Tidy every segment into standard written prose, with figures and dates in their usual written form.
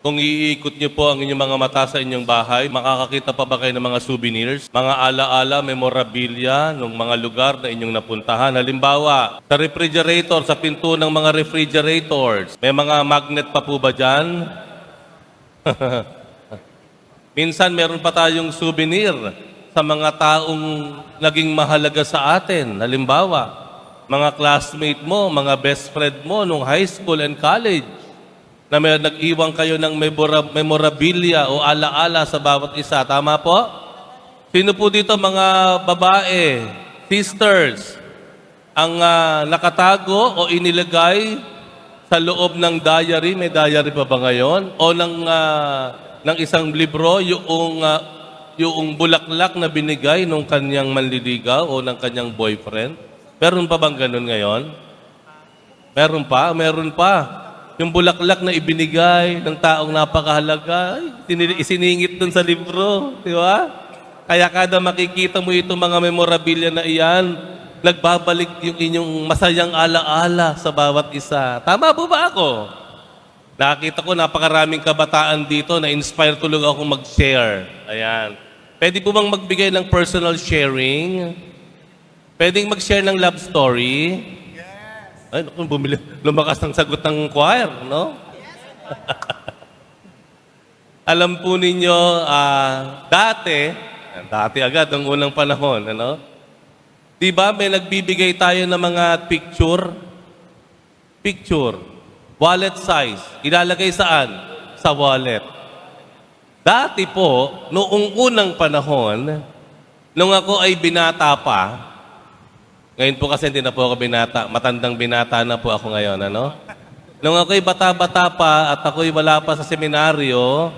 Kung iikot niyo po ang inyong mga mata sa inyong bahay, makakakita pa ba kayo ng mga souvenirs? Mga alaala, memorabilia ng mga lugar na inyong napuntahan. Halimbawa, sa refrigerator, sa pinto ng mga refrigerators, may mga magnet pa po ba dyan? Minsan meron pa tayong souvenir sa mga taong naging mahalaga sa atin. Halimbawa, mga classmate mo, mga best friend mo nung high school and college, na may nag-iwan kayo ng memorabilia o alaala sa bawat isa. Tama po? Sino po dito mga babae, sisters, ang nakatago o inilagay sa loob ng diary? May diary pa ba ngayon? O ng isang libro, yung bulaklak na binigay ng kanyang manliligaw o ng kanyang boyfriend? Meron pa bang ganun ngayon? Meron pa? Meron pa. Yung bulaklak na ibinigay ng taong napakahalaga, isiningit dun sa libro. Di ba? Kaya kada makikita mo itong mga memorabilia na iyan, nagbabalik yung inyong masayang alaala sa bawat isa. Tama po ba ako? Nakita ko napakaraming kabataan dito na inspire tuloy ako mag-share. Ayan. Pwede po bang magbigay ng personal sharing? Pwedeng mag-share ng love story? Ay, naku, lumakas ng sagot ng choir, no? Alam po ninyo, dati agad, ng unang panahon, ano? Di ba may nagbibigay tayo ng mga picture, wallet size, ilalagay saan? Sa wallet. Dati po, noong unang panahon, nung ako ay binata pa, ngayon po kasi hindi na po ako binata. Matandang binata na po ako ngayon, ano? Nung ako'y bata-bata pa at ako'y wala pa sa seminaryo,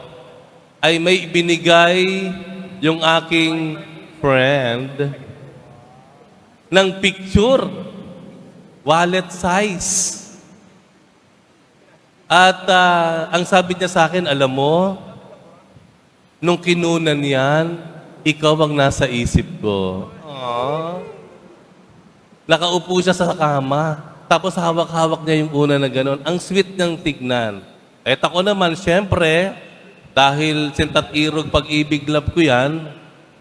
ay may binigay yung aking friend ng picture, wallet size. At ang sabi niya sa akin, alam mo, nung kinunan yan, ikaw ang nasa isip ko. Aww. Nakaupo siya sa kama. Tapos hawak-hawak niya yung una na gano'n. Ang sweet niyang tignan. At ako naman, syempre, dahil sintat irog pag-ibig love ko yan,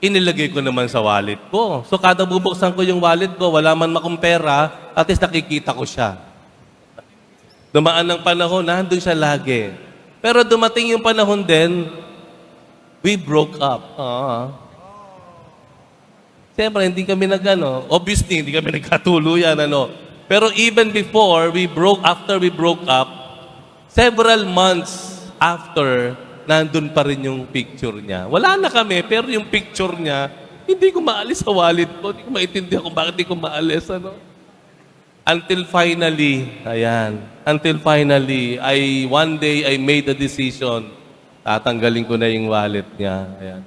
inilagay ko naman sa wallet ko. So kada bubuksan ko yung wallet ko, wala man akong pera, at least nakikita ko siya. Dumaan ng panahon, nandun siya lagi. Pero dumating yung panahon din, we broke up. Siyempre, hindi kami obviously, hindi kami nagkatuluyan, Pero even before, after we broke up, several months after, nandun pa rin yung picture niya. Wala na kami, pero yung picture niya, hindi ko maalis sa wallet ko. Hindi ko maintindihan kung bakit hindi ko maalis, Until finally, one day, I made a decision. Tatanggalin ko na yung wallet niya. Ayan.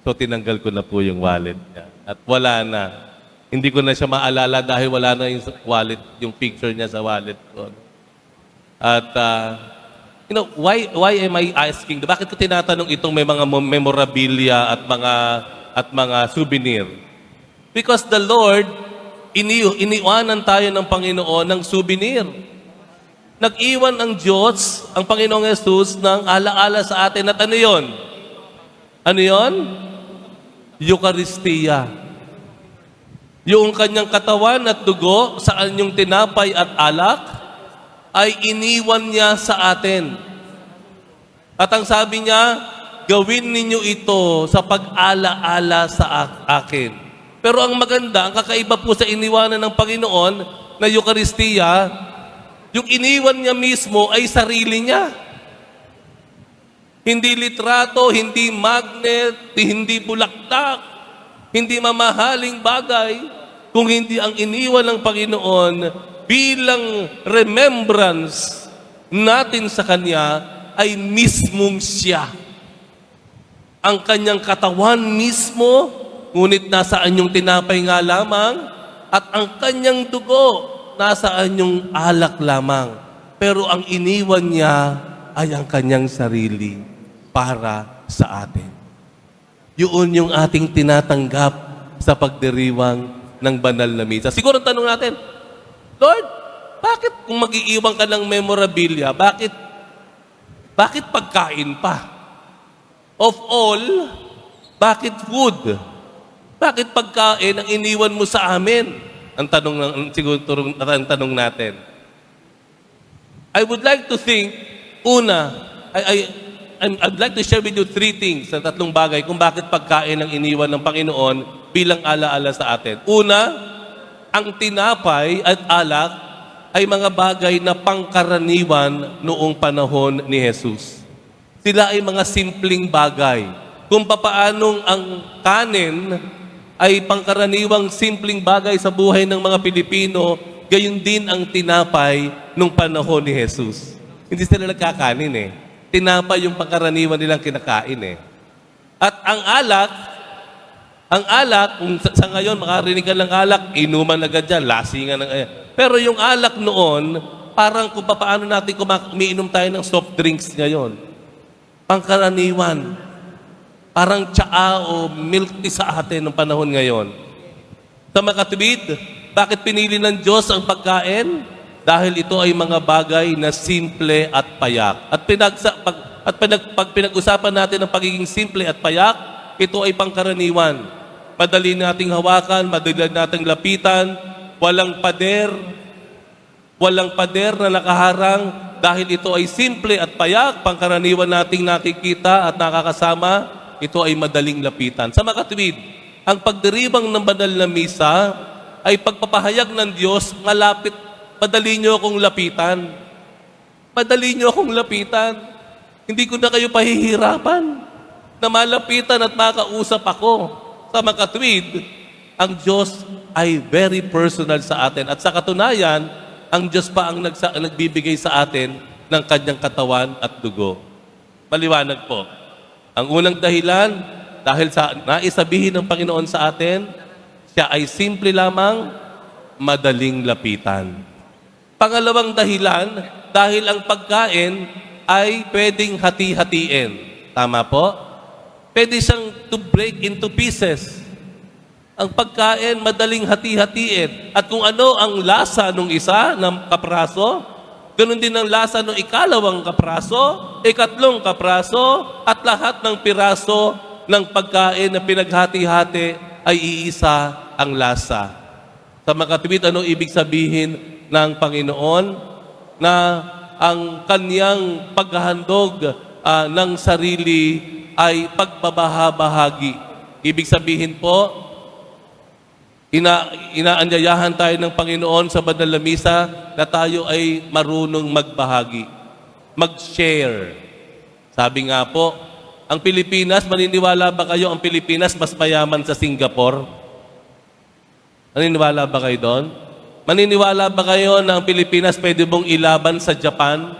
So, tinanggal ko na po yung wallet niya. At wala na. Hindi ko na siya maalala dahil wala na yung wallet, yung picture niya sa wallet ko. At, why am I asking? Bakit ko tinatanong itong may mga memorabilia at mga souvenir? Because the Lord, iniwanan tayo ng Panginoon ng souvenir. Nag-iwan ang Diyos, ang Panginoong Jesus, ng alaala sa atin. At ano yon? Ano yon? Eucharistia. Yung kanyang katawan at dugo, saan yung tinapay at alak, ay iniwan niya sa atin. At ang sabi niya, gawin ninyo ito sa pag-ala-ala sa akin. Pero ang maganda, ang kakaiba po sa iniwanan ng Panginoon na Eucharistia, yung iniwan niya mismo ay sarili niya. Hindi litrato, hindi magnet, hindi bulaklak, hindi mamahaling bagay, kung hindi ang iniwan ng Panginoon bilang remembrance natin sa Kanya ay mismong siya. Ang kanyang katawan mismo, ngunit nasaan yung tinapay nga lamang, at ang kanyang dugo, nasaan yung alak lamang. Pero ang iniwan niya ay ang kanyang sarili para sa atin. Yun yung ating tinatanggap sa pagdiriwang ng banal na misa. Siguro tanong natin, Lord, bakit kung mag-iiwan ka ng memorabilia, bakit Bakit pagkain pa? Of all, bakit food? Bakit pagkain ang iniwan mo sa amin? Ang tanong natin. I would like to think, una, I'd like to share with you 3 things, na 3 bagay kung bakit pagkain ang iniwan ng Panginoon bilang alaala sa atin. Una, ang tinapay at alak ay mga bagay na pangkaraniwan noong panahon ni Jesus. Sila ay mga simpleng bagay. Kung papaanong ang kanin ay pangkaraniwang simpleng bagay sa buhay ng mga Pilipino, gayon din ang tinapay nung panahon ni Jesus. Hindi sila nagkakanin eh. Tinapay yung pangkaraniwan nilang kinakain eh. At ang alak, kung sa ngayon makarinig ka ng alak, inuman agad dyan, lasingan ng... Pero yung alak noon, parang kung paano natin umiinom tayo ng soft drinks ngayon. Pangkaraniwan. Parang tsaa o milk tea sa atin ng panahon ngayon. Sa makatwid, bakit pinili ng Diyos ang pagkain? Dahil ito ay mga bagay na simple at payak. Pag pinag-usapan natin ang pagiging simple at payak, ito ay pangkaraniwan. Madali nating hawakan, madali nating lapitan, walang pader na nakaharang dahil ito ay simple at payak, pangkaraniwan nating nakikita at nakakasama, ito ay madaling lapitan. Sa makatwid, ang pagdiribang ng banal na misa ay pagpapahayag ng Diyos, madali niyo akong lapitan. Madali niyo akong lapitan. Hindi ko na kayo pahihirapan na malapitan at makausap ako. Sa makatwid, ang Diyos ay very personal sa atin. At sa katunayan, ang Diyos pa ang nagbibigay sa atin ng kanyang katawan at dugo. Maliwanag po. Ang unang dahilan, dahil sa naisabihin ng Panginoon sa atin, siya ay simple lamang, madaling lapitan. Pangalawang dahilan, dahil ang pagkain ay pwedeng hati-hatiin. Tama po? Pwede siyang to break into pieces. Ang pagkain, madaling hati-hatiin. At kung ano ang lasa ng isa, ng kapraso, ganun din ang lasa ng ikalawang kapraso, ikatlong kapraso, at lahat ng piraso ng pagkain na pinaghati-hati ay iisa ang lasa. Sa makatwid, ano ibig sabihin ng Panginoon? Na ang kanyang paghahandog ng sarili ay pagbabahabahagi. Ibig sabihin po, inaanyayahan tayo ng Panginoon sa banal na misa na tayo ay marunong magbahagi, mag-share. Sabi nga po, ang Pilipinas, maniniwala ba kayo ang Pilipinas mas mayaman sa Singapore? Maniniwala ba kayo doon? Maniniwala ba kayo na ang Pilipinas pwede mong ilaban sa Japan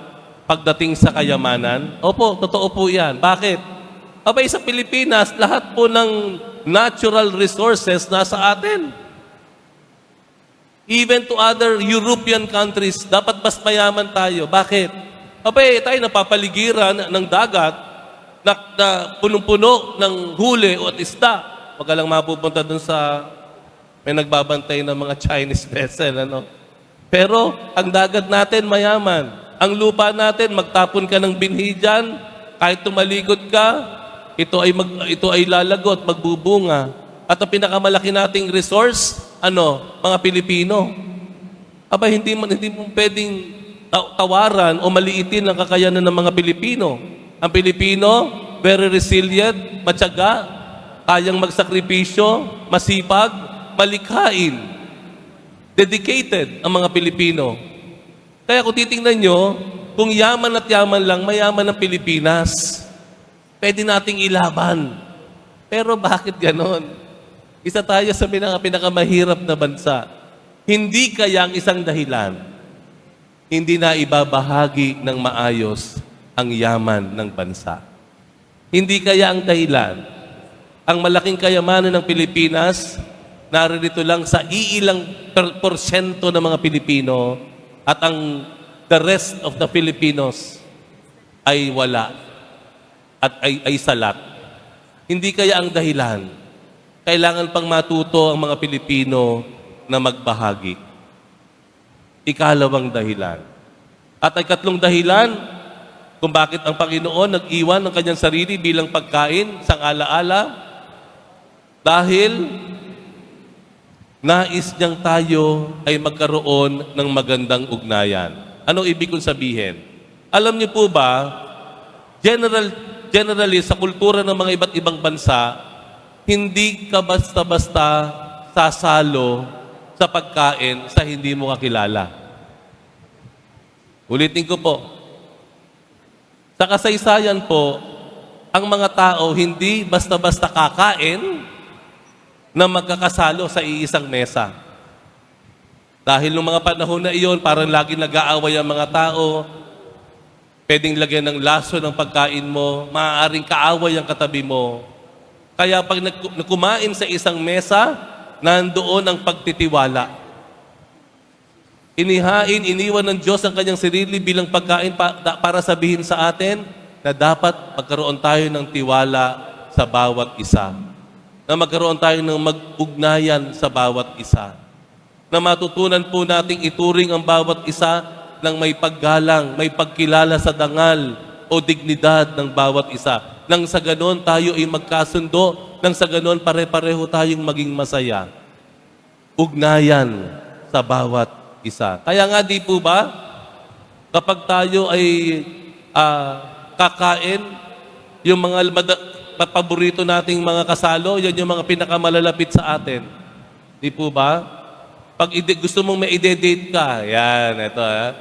pagdating sa kayamanan? Opo, totoo po yan. Bakit? Abay sa Pilipinas, lahat po ng natural resources nasa atin. Even to other European countries, dapat mas mayaman tayo. Bakit? Abay, tayo napapaligiran ng dagat na punong-puno ng huli o at isda. Huwag ka lang mapupunta dun sa may nagbabantay ng mga Chinese vessel. Pero ang dagat natin mayaman. Ang lupa natin, magtapon ka ng binhi dyan, kahit tumalikod ka, ito ay lalagot, magbubunga. At ang pinakamalaki nating resource, mga Pilipino. Aba, hindi mo pwedeng tawaran o maliitin ang kakayanan ng mga Pilipino. Ang Pilipino, very resilient, matyaga, kayang magsakripisyo, masipag, malikhain, dedicated ang mga Pilipino. Kaya kung titingnan nyo, kung yaman at yaman lang, mayaman ang Pilipinas. Pwede nating ilaban. Pero bakit ganon? Isa tayo sa pinakamahirap na bansa. Hindi kaya ang isang dahilan, hindi na ibabahagi ng maayos ang yaman ng bansa. Hindi kaya ang dahilan, ang malaking kayamanan ng Pilipinas, naririto lang sa iilang porsyento ng mga Pilipino at the rest of the Filipinos ay wala at ay salat. Hindi kaya ang dahilan, kailangan pang matuto ang mga Pilipino na magbahagi. Ikalawang dahilan. At ikatlong dahilan, kung bakit ang Panginoon nag-iwan ng kanyang sarili bilang pagkain, sang alaala, dahil nais niyang tayo ay magkaroon ng magandang ugnayan. Anong ibig kong sabihin? Alam niyo po ba, generally sa kultura ng mga iba't ibang bansa, hindi ka basta-basta sasalo sa pagkain sa hindi mo kakilala. Ulitin ko po, sa kasaysayan po, ang mga tao hindi basta-basta kakain na magkakasalo sa iisang mesa. Dahil nung mga panahon na iyon, parang lagi nag-aaway ang mga tao, pwedeng lagyan ng laso ng pagkain mo, maaaring kaaway ang katabi mo. Kaya pag kumain sa isang mesa, nandoon ang pagtitiwala. Iniwan ng Diyos ang kanyang sarili bilang pagkain para sabihin sa atin na dapat magkaroon tayo ng tiwala sa bawat isa. Na magkaroon tayo ng mag-ugnayan sa bawat isa. Na matutunan po nating ituring ang bawat isa ng may paggalang, may pagkilala sa dangal o dignidad ng bawat isa. Nang sa ganon tayo ay magkasundo, nang sa ganon pare-pareho tayong maging masaya. Ugnayan sa bawat isa. Kaya nga di po ba, kapag tayo ay kakain, yung mga paborito nating mga kasalo, yan yung mga pinakamalalapit sa atin. Di po ba? Pag gusto mong may ide-date ka, yan, ito ha.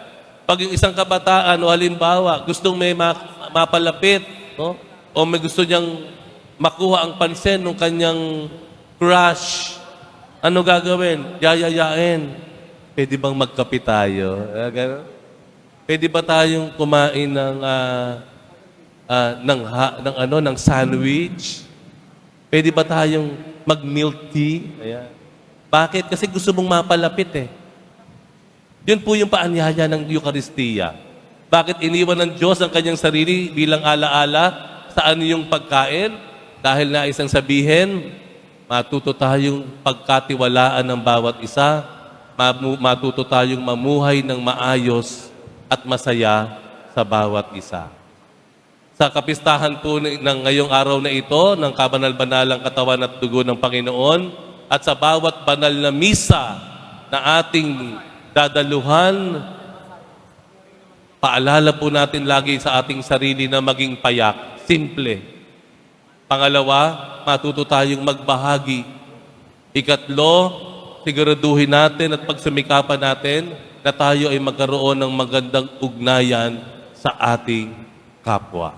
Pag yung isang kabataan o halimbawa, gustong may mapalapit, no? O may gusto niyang makuha ang pansin ng kanyang crush, ano gagawin? Yayayain. Pwede bang magkape tayo? Pwede ba tayong kumain ng sandwich? Pwede ba tayong mag-milk tea? Ayan. Bakit? Kasi gusto mong mapalapit eh. Yun po yung paanyaya ng Eucharistia. Bakit iniwan ng Diyos ang kanyang sarili bilang alaala sa aniyong pagkain? Dahil naisang sabihin, matuto tayong pagkatiwalaan ng bawat isa, matuto tayong mamuhay ng maayos at masaya sa bawat isa. Sa kapistahan po ng ngayong araw na ito, ng kabanal-banalang katawan at dugo ng Panginoon, at sa bawat banal na misa na ating dadaluhan, paalala po natin lagi sa ating sarili na maging payak, simple. Pangalawa, matuto tayong magbahagi. Ikatlo, siguraduhin natin at pagsumikapan natin na tayo ay magkaroon ng magandang ugnayan sa ating kapwa.